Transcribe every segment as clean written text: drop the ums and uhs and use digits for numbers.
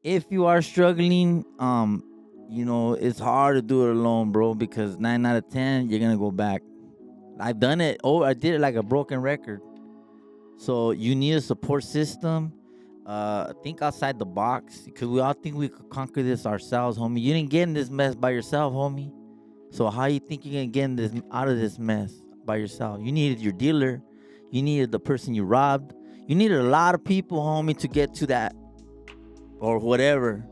if you are struggling, it's hard to do it alone, bro, because 9 out of 10 you're gonna go back. I've done it. Oh, I did it like a broken record. So you need a support system. Think outside the box because we all think we could conquer this ourselves, homie. You didn't get in this mess by yourself, homie. So how you think you're gonna get in this out of this mess by yourself? You needed your dealer. You needed the person you robbed. You needed a lot of people, homie, to get to that or whatever.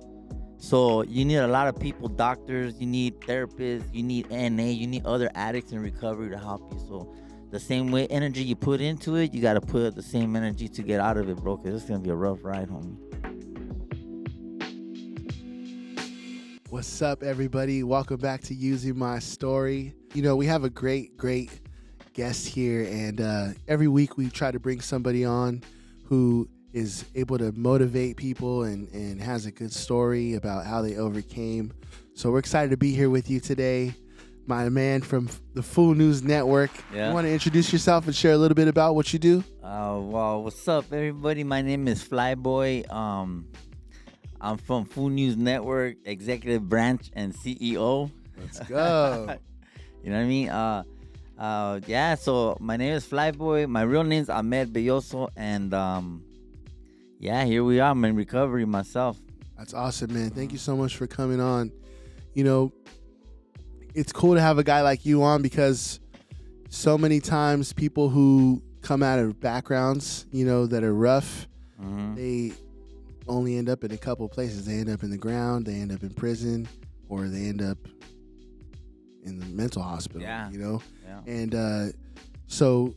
So you need a lot of people, doctors, you need therapists, you need NA, you need other addicts in recovery to help you. So the same way energy you put into it, you got to put the same energy to get out of it, bro, because it's going to be a rough ride, homie. What's up, everybody? Welcome back to Using My Story. We have a great guest here, and every week we try to bring somebody on who is able to motivate people and has a good story about how they overcame. So we're excited to be here with you today. My man from the Foo News Network. Yeah. You want to introduce yourself and share a little bit about what you do? Well, what's up, everybody? My name is Flyboy. I'm from Foo News Network, Executive Branch and CEO. Let's go. You know what I mean? Yeah, so my name is Flyboy. My real name's Ahmed Belloso, and yeah, here we are. I'm in recovery myself. That's awesome, man. Thank you so much for coming on. It's cool to have a guy like you on because so many times people who come out of backgrounds, that are rough, they only end up in a couple of places. They end up in the ground, they end up in prison, or they end up in the mental hospital, Yeah. And so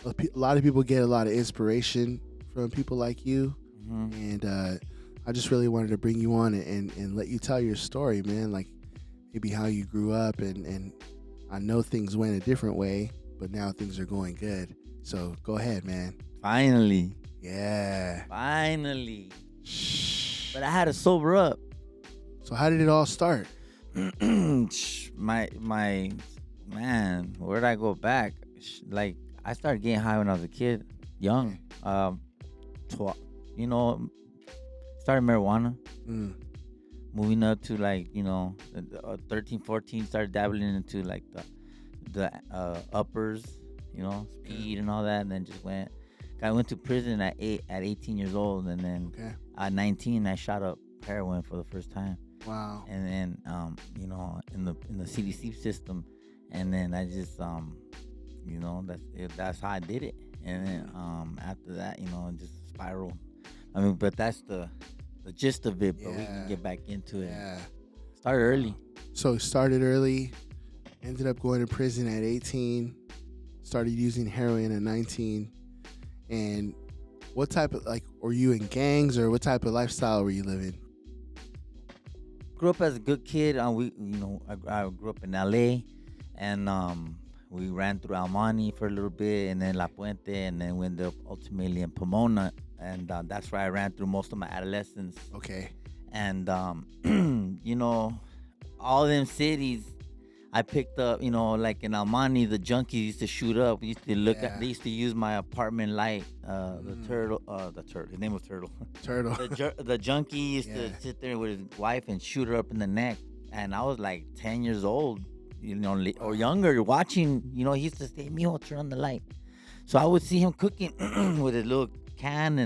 a lot of people get a lot of inspiration from people like you. And I just really wanted to bring you on and let you tell your story, man, like maybe how you grew up, and I know things went a different way, but now things are going good. So go ahead, man. Finally. Yeah. Finally. But I had to sober up. So how did it all start? my man, where'd I go back? Like, I started getting high when I was a kid, young. Started marijuana. Moving up to 13, 14, started dabbling into like the uppers, speed and all that, and then just went. I went to prison at 18 years old, and then at 19 I shot up heroin for the first time. Wow. And then in the CDC system, and then I just that's how I did it. And then after that, it just spiraled. I mean, but that's the gist of it, but we can get back into it. Yeah. Start early. So started early, ended up going to prison at 18, started using heroin at 19. And what type of, were you in gangs, or what type of lifestyle were you living? Grew up as a good kid. I grew up in LA, and we ran through Almani for a little bit, and then La Puente, and then we ended up ultimately in Pomona. And that's where I ran through most of my adolescence. Okay. And, all them cities I picked up, like in Almani, the junkies used to shoot up. We used to they used to use my apartment light, the turtle, his name was Turtle. Turtle. The junkie used to sit there with his wife and shoot her up in the neck. And I was like 10 years old, or younger, watching, he used to say, "Mijo, turn on the light." So I would see him cooking with his little can,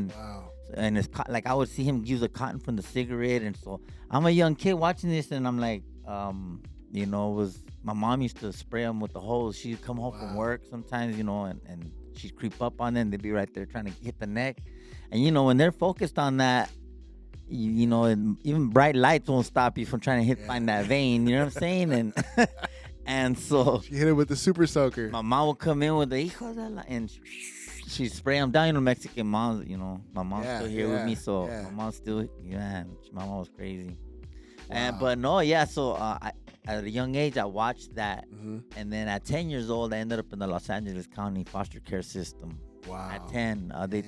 and it's like I would see him use the cotton from the cigarette. And so I'm a young kid watching this, and I'm like, my mom used to spray them with the hose. She'd come home from work sometimes, and she'd creep up on them. They'd be right there trying to hit the neck. And, when they're focused on that, and even bright lights won't stop you from trying to find that vein. You know what I'm saying? And so she hit it with the super soaker. My mom would come in with the hijo de la, and she'd spray them down. Mexican moms, my mom's still here with me, so my mom's still, my mom was crazy. Wow. So at a young age, I watched that. And then at 10 years old, I ended up in the Los Angeles County foster care system. Wow. At 10, they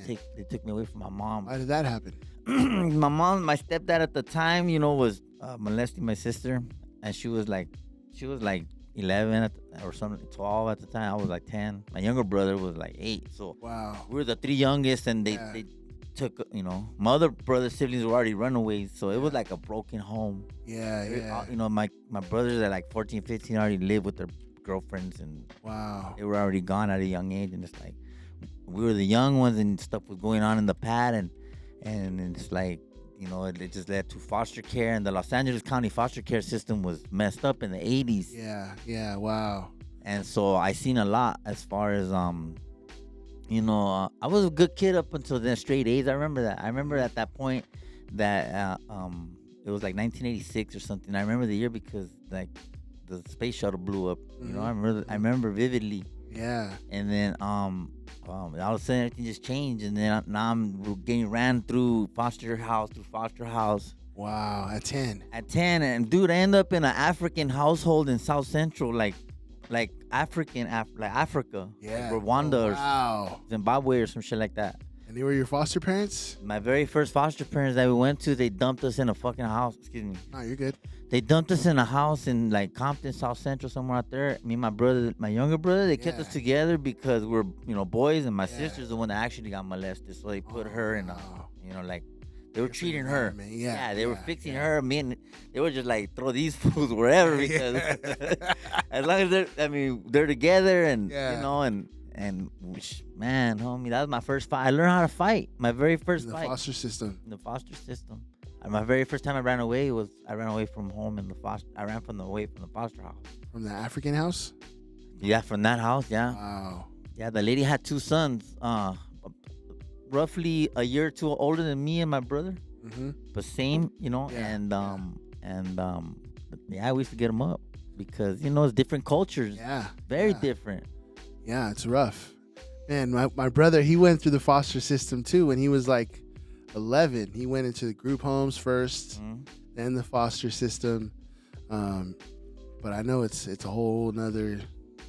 took me away from my mom. Why did that happen? My stepdad at the time, was molesting my sister, and she was like 11 or something, 12 at the time. I was like 10. My younger brother was like 8. So wow, we were the three youngest, and took, my other brother siblings were already runaways, so it was like a broken home. Yeah, yeah. My brothers at like 14, 15 already lived with their girlfriends, and Wow. they were already gone at a young age, and it's like we were the young ones, and stuff was going on in the pad, and it's like, it just led to foster care, and the Los Angeles County foster care system was messed up in the 80s. Yeah, yeah. Wow. And so I seen a lot as far as I was a good kid up until then, straight A's. I remember that. I remember at that point that it was like 1986 or something. I remember the year because like the space shuttle blew up. I remember vividly. Yeah. And then all of a sudden everything just changed, and then now I'm getting ran through foster house. Wow. At 10. And dude, I end up in an African household in South Central, like Africa, Yeah. like Rwanda Wow. or Zimbabwe or some shit like that. And they were your foster parents? My very first foster parents that we went to, they dumped us in a fucking house. Excuse me. No, you're good. They dumped us in a house in like Compton, South Central, somewhere out there. Me and my brother, my younger brother, they kept Yeah. us together because we're, boys, and my Yeah. sister's the one that actually got molested. So they put her in a, wow. like, they were Different treating her. environment. Yeah, they were yeah, fixing yeah. her. Me and they were just like, throw these fools wherever, because as long as they're together, and Yeah. Man, homie, that was my first fight. I learned how to fight. My very first In the fight foster system. in the foster system. And my very first time I ran away from home in the foster. I ran away from the foster house. From the African house? Yeah, from that house. Yeah, Wow. yeah. The lady had 2 sons, roughly a year or two older than me and my brother, Mm-hmm. but same, Yeah, we used to get them up because it's different cultures, Yeah. very yeah. different. Yeah, it's rough. Man, my brother, he went through the foster system too when he was like 11. He went into the group homes first, then the foster system. But I know it's a whole nother,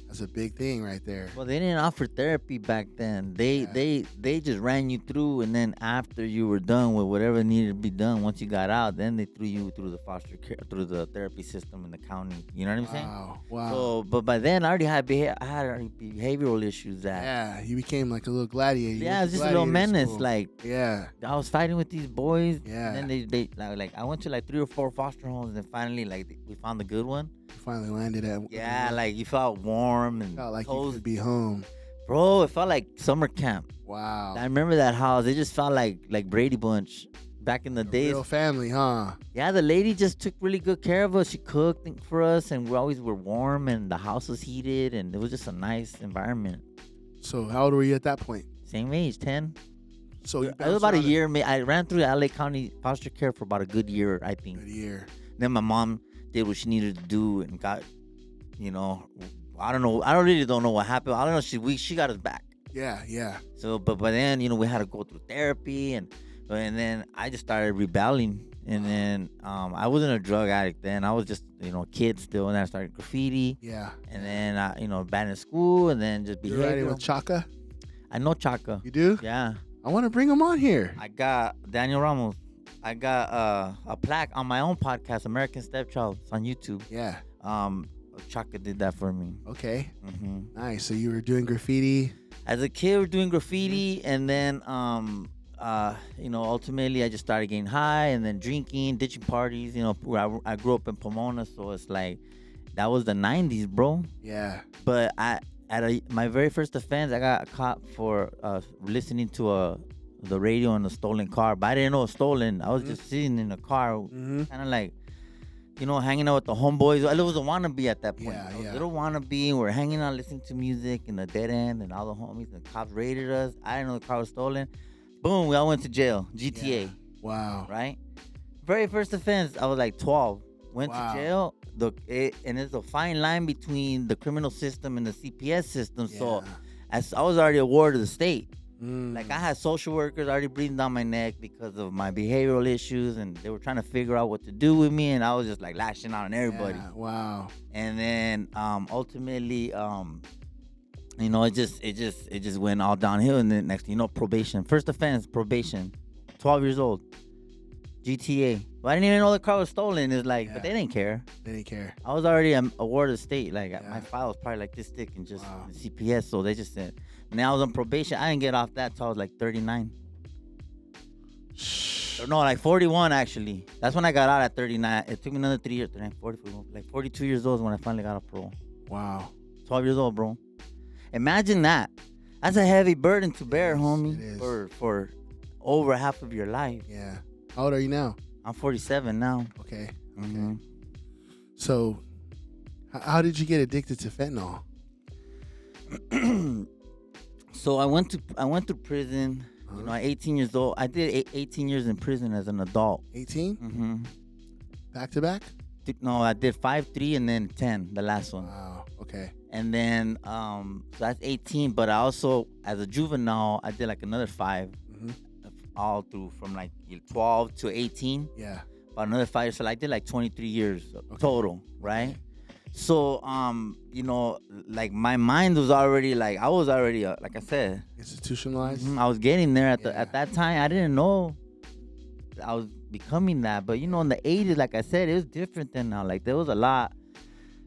that's a big thing right there. Well, they didn't offer therapy back then. They just ran you through, and then after you were done with whatever needed to be done, once you got out, then they threw you through the foster care, through the therapy system in the county. You know what I'm saying? Wow. So, but by then I already had behavioral issues that. Yeah, you became like a little gladiator. You Yeah, went it was to just a little gladiator menace. school. Like, Yeah. I was fighting with these boys. Yeah. And then they like I went to like 3 or 4 foster homes, and then finally we found the good one. You finally landed at. Yeah, like you felt warm and Felt like you cozy. could be home. Bro, it felt like summer camp. Wow. I remember that house. It just felt like Brady Bunch back in the days. Real family, huh? Yeah, the lady just took really good care of us. She cooked for us, and we always were warm, and the house was heated, and it was just a nice environment. So how old were you at that point? Same age, 10. So you It was about a bounced year. I ran through LA County foster care for about a good year, I around think. a good year. Then my mom did what she needed to do and got, I don't know. I really don't know what happened. I don't know. She got us back. Yeah, yeah. So, but by then, we had to go through therapy, and then I just started rebelling. And then I wasn't a drug addict then. I was just, a kid still. And then I started graffiti. Yeah. And then, abandoned school, and then just You're riding behavioral. with Chaka? I know Chaka. You do? Yeah. I want to bring him on here. I got Daniel Ramos. I got a plaque on my own podcast, American Stepchild. It's on YouTube. Yeah. Chaka did that for me. Okay. hmm Nice. So you were doing graffiti. As a kid, we were doing graffiti, and then, ultimately, I just started getting high, and then drinking, ditching parties. I grew up in Pomona, so it's like that was the '90s, bro. Yeah. But my very first offense, I got caught for listening to the radio in a stolen car, but I didn't know it was stolen. I was just sitting in the car, Mm-hmm. kind of like, hanging out with the homeboys. I was a wannabe at that point. Yeah, I was yeah. a little wannabe. We're hanging out, listening to music in the dead end, and all the homies. The cops raided us. I didn't know the car was stolen. Boom, we all went to jail. GTA, Yeah. Wow. right? Very first offense, I was like 12. Went Wow. to jail. And it's a fine line between the criminal system and the CPS system. So Yeah. as I was already a ward of the state. Mm. Like I had social workers already breathing down my neck because of my behavioral issues, and they were trying to figure out what to do with me, and I was just like lashing out on everybody. Yeah. Wow. And then ultimately, it just went all downhill. And then next thing you know, probation, first offense, probation, 12 years old, GTA. Well, I didn't even know the car was stolen. It's like, but they didn't care. They didn't care. I was already a ward of the state. Like Yeah. my file was probably like this thick and just Wow. CPS. So they just said. And I was on probation. I didn't get off that till I was like 39. No, like 41 actually. That's when I got out at 39. It took me another 3 years. 39, 40, 41, like 42 years old is when I finally got off parole. Wow. 12 years old, bro. Imagine that. That's a heavy burden to bear, homie. It is. For over half of your life. Yeah. How old are you now? I'm 47 now. Okay. Mm-hmm. So, how did you get addicted to fentanyl? So I went to prison. You know, at 18 years old. I did 18 years in prison as an adult. 18? Mm-hmm. Back to back? No, I did 5, 3, and then 10, the last one. Wow. Okay. And then, so that's 18. But I also, as a juvenile, I did like another 5, all through from like 12 to 18. Yeah. About another 5 years. So I did like 23 years total, right? Okay. So, you know, like my mind was already like, I was already, like I said, institutionalized. I was getting there at that time. I didn't know I was becoming that. But, you know, in the 80s, like I said, it was different than now. Like there was a lot,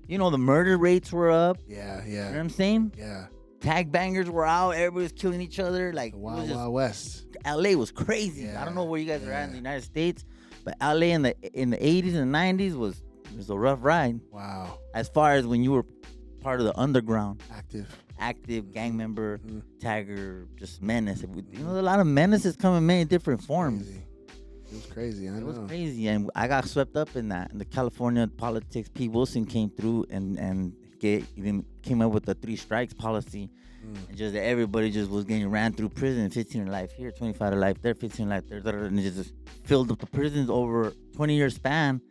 you know, the murder rates were up. Yeah. You know what I'm saying? Yeah. Tag bangers were out. Everybody was killing each other. Like The Wild West. LA was crazy. Yeah. I don't know where you guys are at in the United States, but LA in the 80s and 90s was a rough ride. Wow. As far as when you were part of the underground, active gang member, tagger, just menace. You know, a lot of menaces come in many different forms. Crazy. It was crazy. I know. It was crazy, and I got swept up in that. In the California politics, Pete Wilson came through and even came up with the 3 strikes policy. And just everybody just was getting ran through prison, 15 to life here, 25 to life there, 15 to life there, and it just filled up the prisons over 20-year span.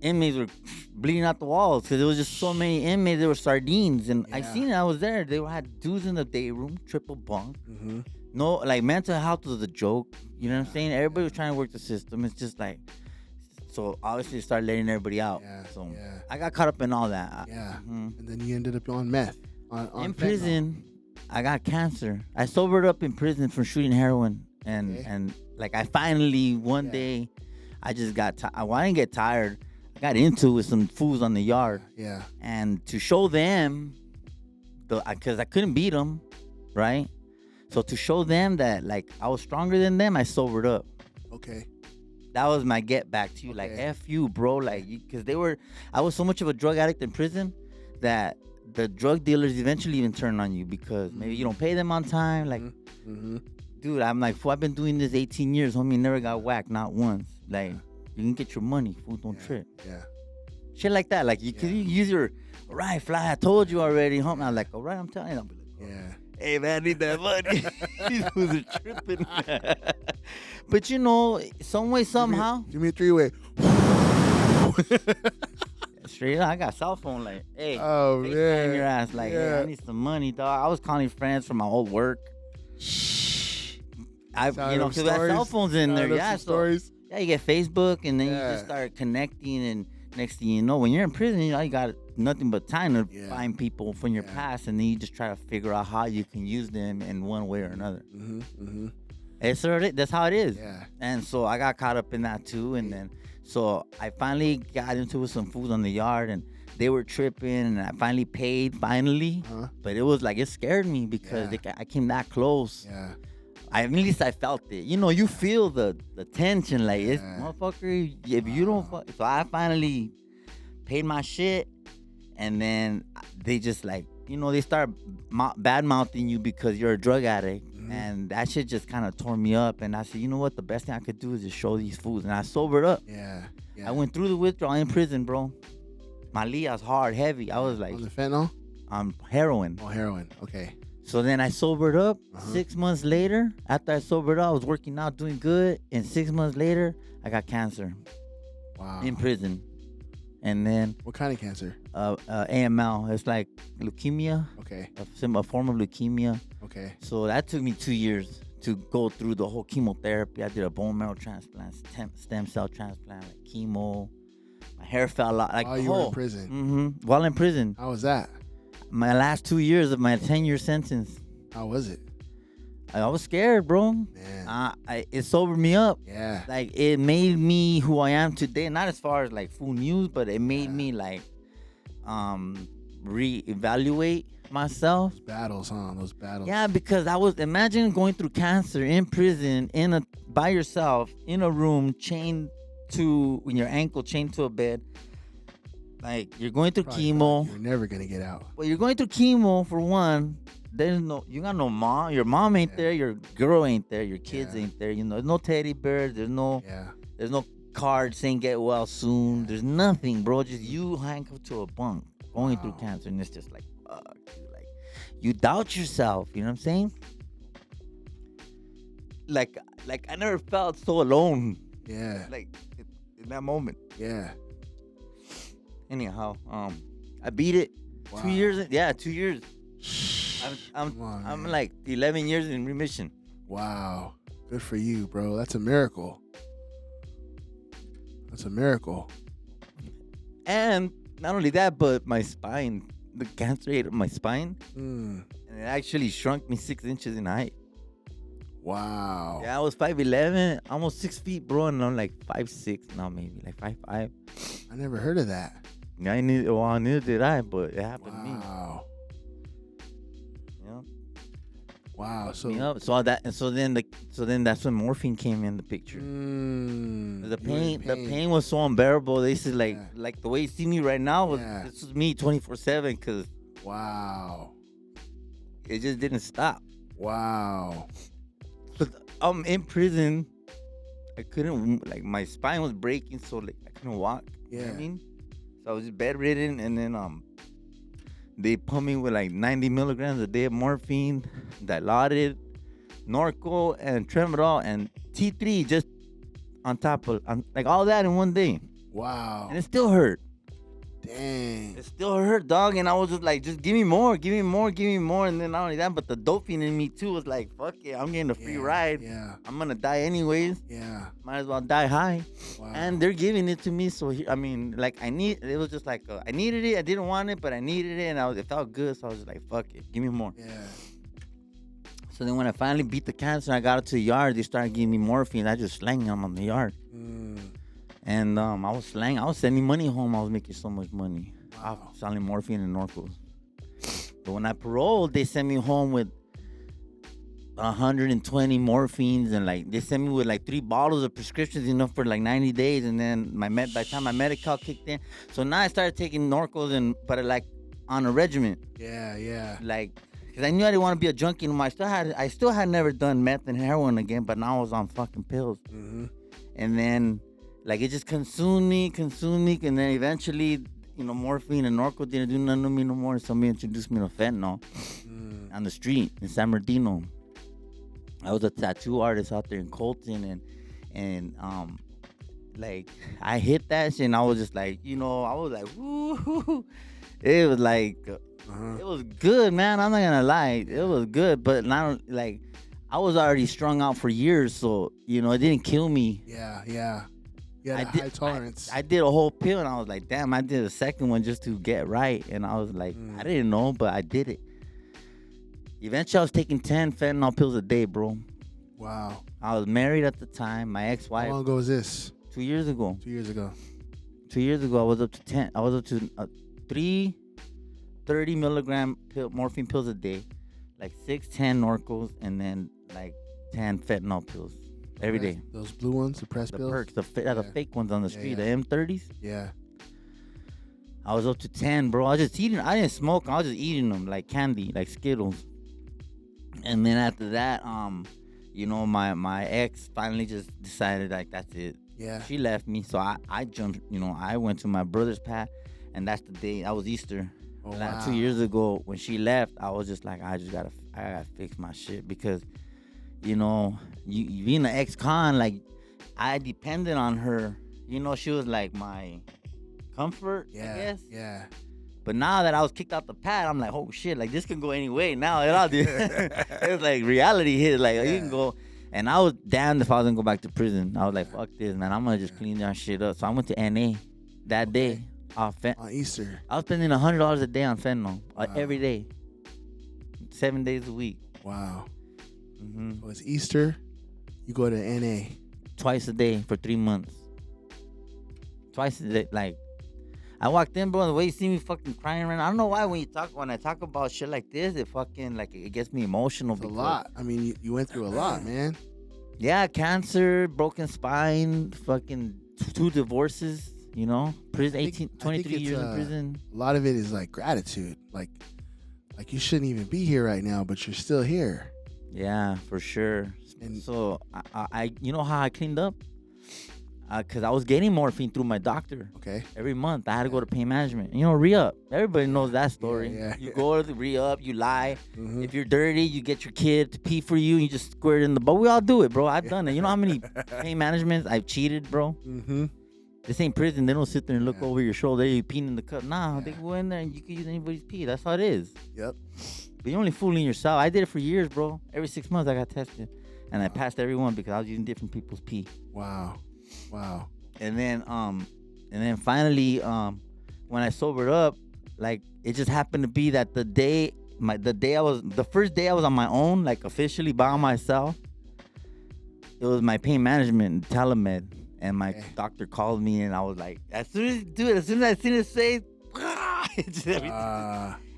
Inmates were bleeding out the walls because there was just so many inmates. There were sardines, and I seen it. I was there. They had dudes in the day room, triple bunk. No, like mental health was a joke. You know what I'm saying? Everybody was trying to work the system. It's just like, so obviously started letting everybody out. So I got caught up in all that. Yeah. And then you ended up on meth. On in fentanyl. prison, I got cancer. I sobered up in prison from shooting heroin, and like I finally one day, I just got I didn't get tired. I got into it with some fools on the yard. Yeah. And to show them, because I couldn't beat them, right? So to show them that like I was stronger than them, I sobered up. Okay. That was my get back to you. Like F you, bro. Like because I was so much of a drug addict in prison that the drug dealers eventually even turn on you because maybe you don't pay them on time. Like, dude, I'm like, fool, I've been doing this 18 years, homie. Never got whacked, not once. Like, you can get your money, fool, don't trip. Yeah. Shit like that. Like, you can use your, all right, Fly, I told you already, homie. I'm like, all right, I'm telling you. I'll be like, hey, man, I need that money. These fools are tripping. But, you know, some way, somehow. Give me a 3-way. Straight up, I got cell phone like, hey, man, your ass like, hey, I need some money, dog. I was calling friends from my old work. Because we have cell phones in there, you get Facebook, and then you just start connecting, and next thing you know, when you're in prison, you got nothing but time to find people from your past, and then you just try to figure out how you can use them in one way or another. That's how it is. Yeah. And so I got caught up in that too, and then. So I finally got into it with some fools on the yard, and they were tripping, and I finally paid, But it was like, it scared me because I came that close. Yeah. At least I felt it. You know, you feel the tension, like, it's, motherfucker, if you don't fuck. So I finally paid my shit, and then they just like, you know, they start bad-mouthing you because you're a drug addict. And that shit just kind of tore me up. And I said, you know what? The best thing I could do is just show these fools. And I sobered up. Yeah. I went through the withdrawal in prison, bro. My lia's hard, heavy. I was like... On the fentanyl? Heroin. Oh, heroin. Okay. So then I sobered up. 6 months later, after I sobered up, I was working out, doing good. And 6 months later, I got cancer. Wow. In prison. And then... What kind of cancer? AML. It's like leukemia. Okay. A form of leukemia. Okay. So that took me 2 years to go through the whole chemotherapy. I did a bone marrow transplant, stem cell transplant, like chemo. My hair fell out. Like, while you were in prison? While in prison. How was that? My last 2 years of my 10-year sentence. How was it? I was scared, bro. Man. It sobered me up. Yeah. Like, it made me who I am today. Not as far as, like, Foo News, but it made me, like, reevaluate myself. Battles, huh? Those battles. Yeah, because imagine going through cancer in prison, by yourself in a room, chained to your ankle, chained to a bed. Like, you're going through chemo. You're never gonna get out. Well, you're going through chemo for one. You got no mom. Your mom ain't there. Your girl ain't there. Your kids ain't there. There's no teddy bears. There's no card saying get well soon. There's nothing, bro. Just you handcuffed to a bunk, going through cancer, and it's just like, fuck, dude. Like, you doubt yourself. You know what I'm saying? Like I never felt so alone. Yeah. Like, in that moment. Yeah. Anyhow, I beat it. Wow. 2 years. Yeah, 2 years. I'm like 11 years in remission. Wow. Good for you, bro. That's a miracle. That's a miracle. And not only that, but my spine, the cancer ate up my spine. And it actually shrunk me 6 inches in height. Wow. Yeah, I was 5'11", almost 6 feet, bro, and I'm like 5'6" now, maybe like 5'5". I never heard of that. Yeah, neither did I, but it happened to me. Wow. Yeah. Wow. So then that's when morphine came in the picture. The pain was so unbearable. They said like the way you see me right now this was me 24/7 because it just didn't stop. Wow. But I'm in prison. I couldn't, like, my spine was breaking, so like I couldn't walk. You know what I mean? So I was just bedridden, and then they pumped me with like 90 milligrams a day of morphine, Dilaudid, Norco, and Tramadol, and T3 just on top of like all that in one day. Wow. And it still hurt. Dang. It still hurt, dog. And I was just like, just give me more, give me more, give me more. And then not only that, but the doping in me too was like, fuck it, I'm getting a free ride. Yeah. I'm gonna die anyways. Yeah. Might as well die high. Wow. And they're giving it to me. So like it was just like I needed it. I didn't want it, but I needed it, and it felt good. So I was just like, fuck it, give me more. Yeah. So then when I finally beat the cancer, I got it to the yard. They started giving me morphine. I just slanged them on the yard. And I was sending money home. I was making so much money. Wow. Selling morphine and Norcos. But when I paroled, they sent me home with 120 morphines, and like they sent me with like 3 bottles of prescriptions, enough for like 90 days. And then by the time my Medi-Cal kicked in, so now I started taking Norcos, but like on a regimen. Yeah. Like, because I knew I didn't want to be a junkie anymore. I still had never done meth and heroin again, but now I was on fucking pills. And then like it just consumed me, and then eventually, morphine and Norco didn't do nothing to me no more. Somebody introduced me to fentanyl on the street in San Bernardino. I was a tattoo artist out there in Colton, and like I hit that shit, and I was just like, I was like, woo. It was like, it was good, man. I'm not gonna lie, it was good, but not like I was already strung out for years, so it didn't kill me. Yeah. Yeah, high tolerance. I did a whole pill, and I was like, damn, I did a second one just to get right. And I was like, I didn't know, but I did it. Eventually, I was taking 10 fentanyl pills a day, bro. Wow. I was married at the time. My ex-wife. How long ago was this? 2 years ago. 2 years ago. 2 years ago, I was up to 10. I was up to 3 30 milligram morphine pills a day, like 10 Norcos, and then like 10 fentanyl pills. Every day. Those blue ones, the press pills? Perks, the fake ones on the street, the M30s. Yeah. I was up to 10, bro. I was just eating. I didn't smoke. I was just eating them like candy, like Skittles. And then after that, my ex finally just decided like that's it. Yeah. She left me, so I jumped. I went to my brother's path, and that's the day. That was Easter. Oh, wow. 2 years ago when she left, I was just like, I gotta fix my shit because. You being an ex-con, like, I depended on her. She was like my comfort, I guess. Yeah. But now that I was kicked out the pad, I'm like, oh shit, like this can go any way now. It's like reality hit, like you can go. And I was damned if I was gonna go back to prison. I was like, fuck this, man. I'm gonna just clean that shit up. So I went to NA that day. On Easter. I was spending $100 a day on fentanyl every day, 7 days a week. Wow. So it's Easter, you go to NA. Twice a day for 3 months. Twice a day, like, I walked in, bro. The way you see me fucking crying right now, I don't know why when I talk about shit like this, it fucking like it gets me emotional. It's a lot. I mean, you went through a lot, man. Yeah, cancer, broken spine, fucking 2 divorces. You know, prison, 23 years in prison. A lot of it is like gratitude, like you shouldn't even be here right now, but you're still here. Yeah, for sure. And so I you know how I cleaned up? Because I was getting morphine through my doctor. Okay. Every month I had to go to pain management. You know, re-up. Everybody knows that story. You go to the re-up, you lie. Mm-hmm. If you're dirty, you get your kid to pee for you, and you just squirt it in the butt. We all do it, bro. I've done it. You know how many pain managements I've cheated, bro? Mm-hmm. This ain't prison. They don't sit there and look over your shoulder. You peeing in the cup. Nah, they go in there and you can use anybody's pee. That's how it is. Yep. But you're only fooling yourself. I did it for years, bro. Every 6 months I got tested. And I passed everyone because I was using different people's pee. Wow. And then finally, when I sobered up, like it just happened to be that the first day I was on my own, like officially by myself, it was my pain management telemed, and my doctor called me, and I was like, as soon as I seen his face,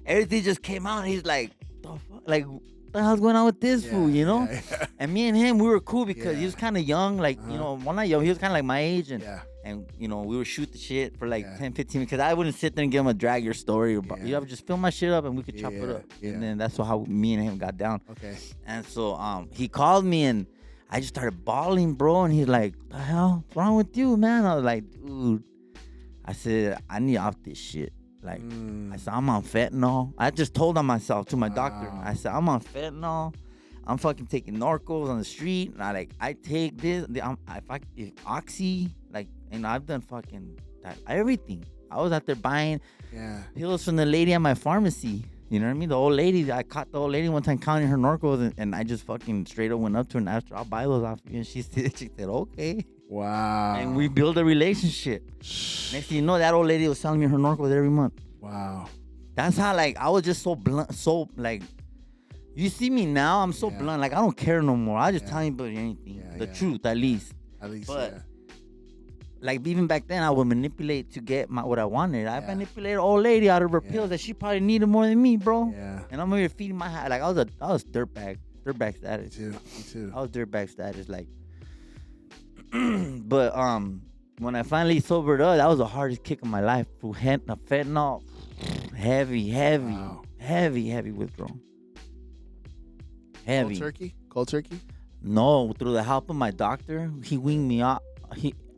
everything just came out. He's like, the fuck? Like, what the hell's going on with this fool, you know? Yeah. And me and him, we were cool because he was kind of young, like, you know, well, not young, he was kind of like my age, and you know, we would shoot the shit for like 10, 15 minutes, because I wouldn't sit there and give him a drag your story, about, you ever just film my shit up and we could chop it up. And then that's how me and him got down. Okay. And so he called me, and I just started bawling, bro, and he's like, the hell, what's wrong with you, man? I was like, dude, I said, I need off this shit. Like, I said, I'm on fentanyl. I just told on myself to my doctor. I said, I'm on fentanyl. I'm fucking taking Norcos on the street. And I take this. If Oxy, like, you know, I've done fucking everything. I was out there buying pills from the lady at my pharmacy. You know what I mean? The old lady, I caught the old lady one time counting her Norcos, and I just fucking straight up went up to her and asked her, I'll buy those off you. And she said, okay. Wow. And we built a relationship. Next thing you know, that old lady was selling me her Norcos every month. Wow. That's how, like, I was just so blunt, so, like, you see me now, I'm so blunt. Like, I don't care no more. I just tell anybody anything. The truth, at least. But, like, even back then, I would manipulate to get what I wanted. I manipulated old lady out of her pills that she probably needed more than me, bro. Yeah. And I'm over here feeding my hat. Like, I was dirtbag status. Me too. I was dirtbag status, like. But when I finally sobered up, that was the hardest kick of my life. Fentanyl, heavy withdrawal. Heavy. Cold turkey? No, through the help of my doctor, he weaned me out.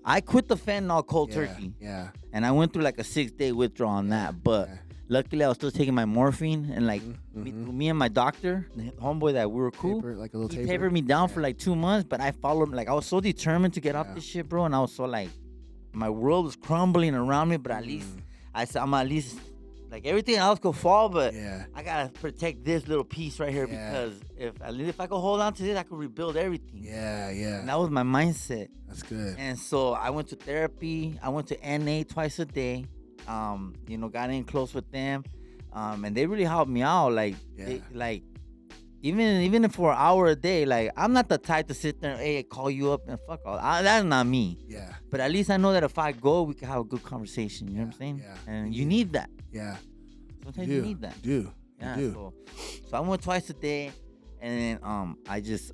I quit the fentanyl cold turkey. Yeah. And I went through like a 6-day withdrawal on that, but luckily I was still taking my morphine, and like me and my doctor, the homeboy that we were cool, he tapered me down for like 2 months, but I followed him. Like, I was so determined to get off this shit, bro, and I was so like, my world was crumbling around me, but at least I said, I'm at least, like, everything else could fall, but I gotta protect this little piece right here, because if I could hold on to this, I could rebuild everything. Yeah. And that was my mindset. That's good. And so I went to therapy. I went to NA twice a day. You know, got in close with them, and they really helped me out. Like, even for an hour a day, like, I'm not the type to sit there and, hey, call you up and fuck all. That's not me. Yeah. But at least I know that if I go, we can have a good conversation. You know what I'm saying? Yeah. And you need that. Yeah. Sometimes you need that. You do. Yeah. You do. So I went twice a day, and then I just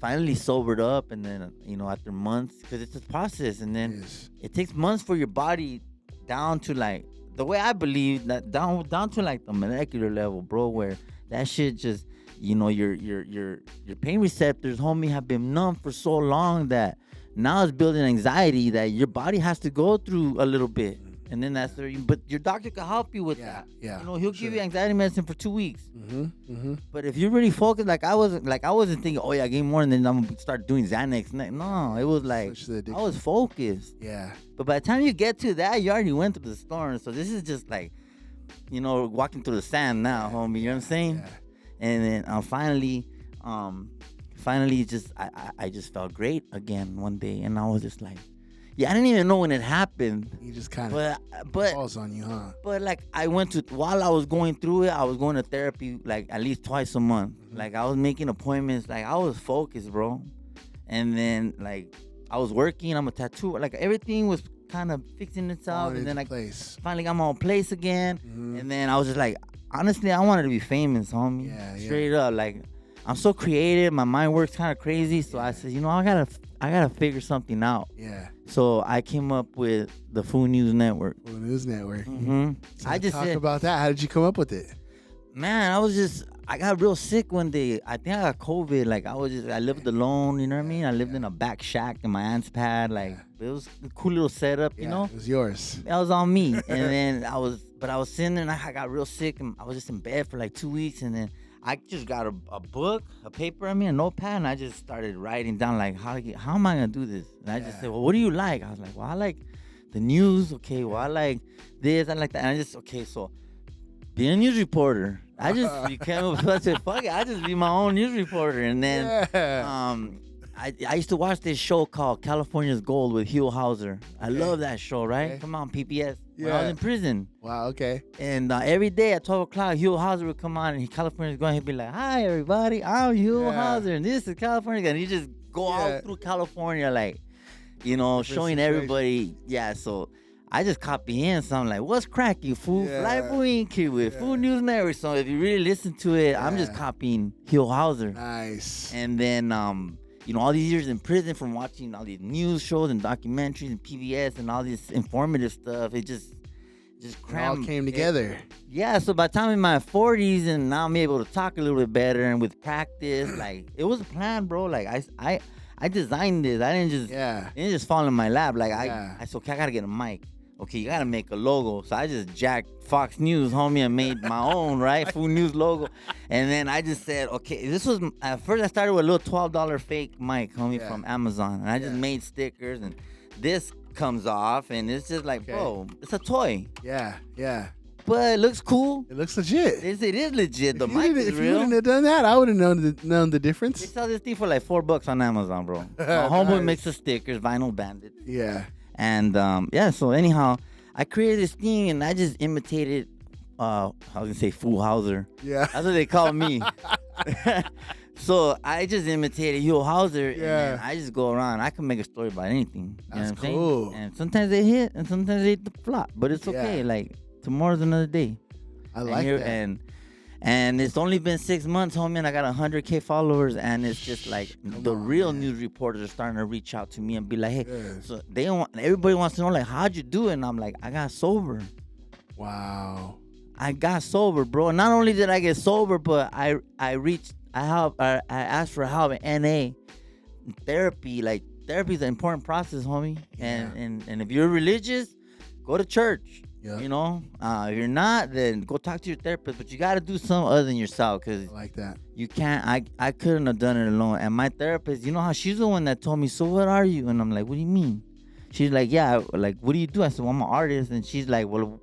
finally sobered up, and then you know, after months, because it's a process, and then it takes months for your body down to, like, the way I believe, that down to like the molecular level, bro, where that shit just, you know, your pain receptors, homie, have been numb for so long that now it's building anxiety that your body has to go through a little bit. And then that's there. But your doctor can help you with that. Yeah. You know, he'll give you anxiety medicine for 2 weeks. Mm-hmm. But if you're really focused, like I wasn't thinking, oh yeah, I gain more, and then I'm gonna start doing Xanax. No, it was like I was focused. Yeah. But by the time you get to that, you already went through the storm. So this is just like, you know, walking through the sand now, homie. You know what I'm saying? Yeah. And then finally, just I just felt great again one day, and I was just like. Yeah, I didn't even know when it happened. You just kind of falls on you, huh? But like while I was going through it, I was going to therapy like at least twice a month. Mm-hmm. Like I was making appointments. Like I was focused, bro. And then like I was working. I'm a tattoo. Like everything was kind of fixing itself, and then I place. finally got my own place again. Mm-hmm. And then I was just like, honestly, I wanted to be famous, homie. Yeah, Straight up, like I'm so creative. My mind works kind of crazy, so I said, you know, I gotta figure something out. Yeah. So I came up with the Foo News Network. Foo News Network. Mm-hmm. So I just talk said, about that. How did you come up with it? man, I got real sick one day. I think I got COVID. Like I lived alone. You know what I mean? I lived in a back shack in my aunt's pad. Like it was a cool little setup. You know, it was yours. that was on me. And then I was sitting there and I got real sick and I was just in bed for like 2 weeks. And then I just got a book, a paper, a notepad, and I just started writing down like how am I gonna do this? And I just said, well, what do you like? I was like, well, I like the news. Okay, well, I like this, I like that. And I just so being a news reporter, I just became such a fuck it. I just be my own news reporter. And then I used to watch this show called California's Gold with Hugh Hauser. I love that show, right? Okay. Come on, PBS. When I was in prison. Wow, okay. And every day at 12 o'clock, Hugh Hauser would come on and California's going, he'd be like, hi, everybody, I'm Hugh Hauser, and this is California. And he just go out through California, like, you know, different showing everybody. Yeah, so I just copy in something like, what's cracking, fool? Flyboy Ink here with Foo News Network. So if you really listen to it, I'm just copying Hugh Hauser. Nice. And then, you know, all these years in prison from watching all these news shows and documentaries and PBS and all this informative stuff, it just crammed. It all came together. Yeah, so by the time I'm in my 40s and now I'm able to talk a little bit better and with practice, like, it was a plan, bro. Like, I designed this. I didn't just fall in my lap. Like, I said, okay, I got to get a mic. Okay, you got to make a logo. So I just jacked Fox News, homie, and made my own, right? Foo News logo. And then I just said, okay, this was, at first I started with a little $12 fake mic, homie, from Amazon. And I just made stickers, and this comes off, and it's just like, bro, it's a toy. Yeah, yeah. But it looks cool. It looks legit. It is legit. The mic is If real. you wouldn't have done that, I would have known the difference. They sell this thing for like $4 on Amazon, bro. My homeboy makes the stickers, Vinyl Bandit. Yeah. And so anyhow, I created this thing and I just imitated, I was gonna say Foo Hauser. Yeah. That's what they call me. So I just imitated Hugh Hauser, and then I just go around. I can make a story about anything. You know what I'm cool. saying? And sometimes they hit, and sometimes they flop. But it's okay. Like, tomorrow's another day. I like that. And it's only been 6 months, homie, and I got 100K followers, and it's just like real news reporters are starting to reach out to me and be like, hey, so everybody wants to know, like, how'd you do it? And I'm like, I got sober. Wow. I got sober, bro. And not only did I get sober, but I asked for help in NA, therapy. Like, therapy is an important process, homie. And if you're religious, go to church. Yeah. You know, if you're not, then go talk to your therapist. But you got to do something other than yourself, because I like that. You can't. I couldn't have done it alone. And my therapist, you know how she's the one that told me, so what are you? And I'm like, what do you mean? She's like, yeah, like, what do you do? I said, well, I'm an artist. And she's like, well,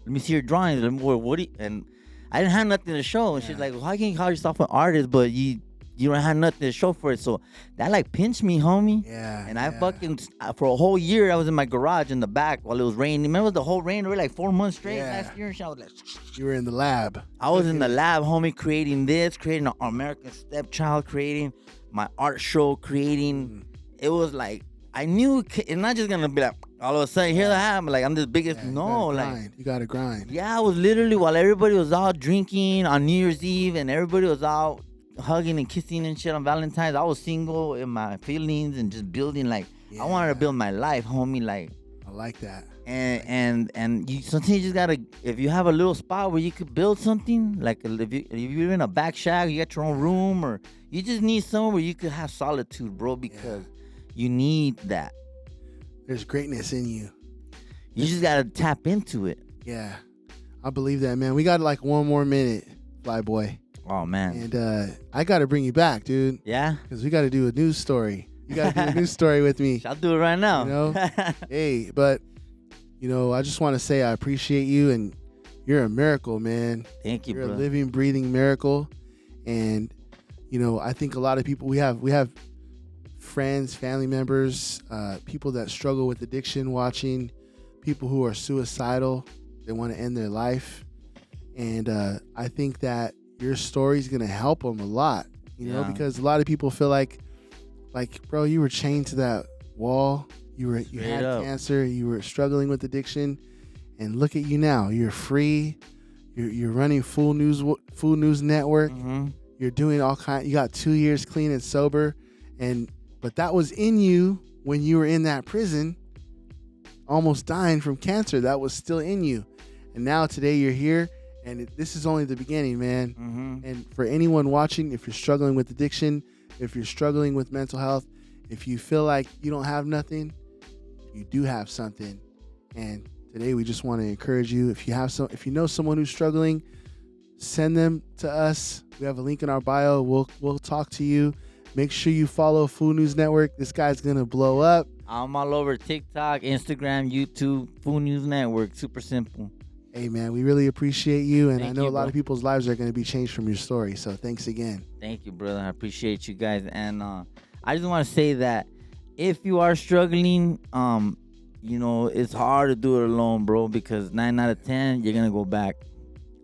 let me see your drawings. Well, what do you, and I didn't have nothing to show. And she's like, well, how can you call yourself an artist, but you don't have nothing to show for it? So that like pinched me, homie. Yeah. And I fucking, for a whole year, I was in my garage in the back while it was raining. Remember the whole rain? There were like 4 months straight last year. And shit. I was like, you were in the lab. I was in the lab, homie, creating an American Stepchild, creating my art show, creating. It was like, I knew it's not just gonna be like all of a sudden here I am, like I'm the biggest. No, like you gotta grind. Yeah, I was literally, while everybody was out drinking on New Year's Eve and everybody was out hugging and kissing and shit on Valentine's, I was single in my feelings and just building. Like I wanted to build my life, homie. Like I like that. And you sometimes you just gotta, if you have a little spot where you could build something, like if you're in a back shack, you got your own room, or you just need somewhere where you could have solitude, bro, because you need that. There's greatness in you. You just gotta tap into it. Yeah, I believe that, man. We got like 1 more minute, Flyboy. Oh man. And I gotta bring you back, dude. Yeah. Because we gotta do a news story. You gotta do a news story with me. I'll do it right now. You know? Hey, but you know, I just want to say I appreciate you, and you're a miracle, man. Thank you, You're bro. a living, breathing miracle. And you know, I think a lot of people, we have friends, family members, people that struggle with addiction, watching people who are suicidal, they want to end their life. And I think that your story is going to help them a lot, you know, because a lot of people feel like, bro, you were chained to that wall. You Straight had up. cancer. You were struggling with addiction, and look at you now. You're free. You're running Foo News Network. Mm-hmm. You're doing all kind. You got 2 years clean and sober, but that was in you when you were in that prison, almost dying from cancer. That was still in you, and now today you're here, and this is only the beginning, man. Mm-hmm. And for anyone watching, if you're struggling with addiction, if you're struggling with mental health, if you feel like you don't have nothing, you do have something. And today we just want to encourage you. If you know someone who's struggling, send them to us. We have a link in our bio. We'll talk to you. Make sure you follow Foo News Network. This guy's gonna blow up. I'm all over TikTok, Instagram, YouTube, Foo News Network. Super simple. Hey man, we really appreciate you, and Thank I know you, a lot bro. of people's lives are gonna be changed from your story. So thanks again. Thank you, brother. I appreciate you guys. And I just want to say that if you are struggling, it's hard to do it alone, bro, because 9 out of 10, you're going to go back.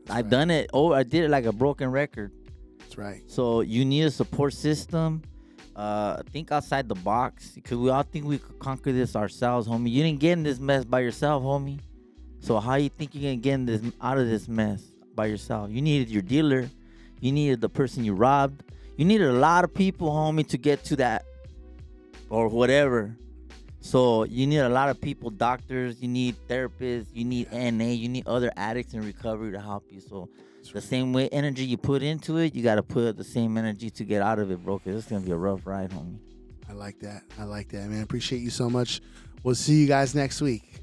I've done it. Oh, I did it like a broken record. That's right. So you need a support system. Think outside the box, because we all think we could conquer this ourselves, homie. You didn't get in this mess by yourself, homie. So how you think you're going to get out of this mess by yourself? You needed your dealer. You needed the person you robbed. You needed a lot of people, homie, to get to that or whatever. So you need a lot of people, doctors, you need therapists, you need NA, you need other addicts in recovery to help you. So the same way energy you put into it, you got to put the same energy to get out of it, bro, because it's going to be a rough ride, homie. I like that, man. Appreciate you so much. We'll see you guys next week.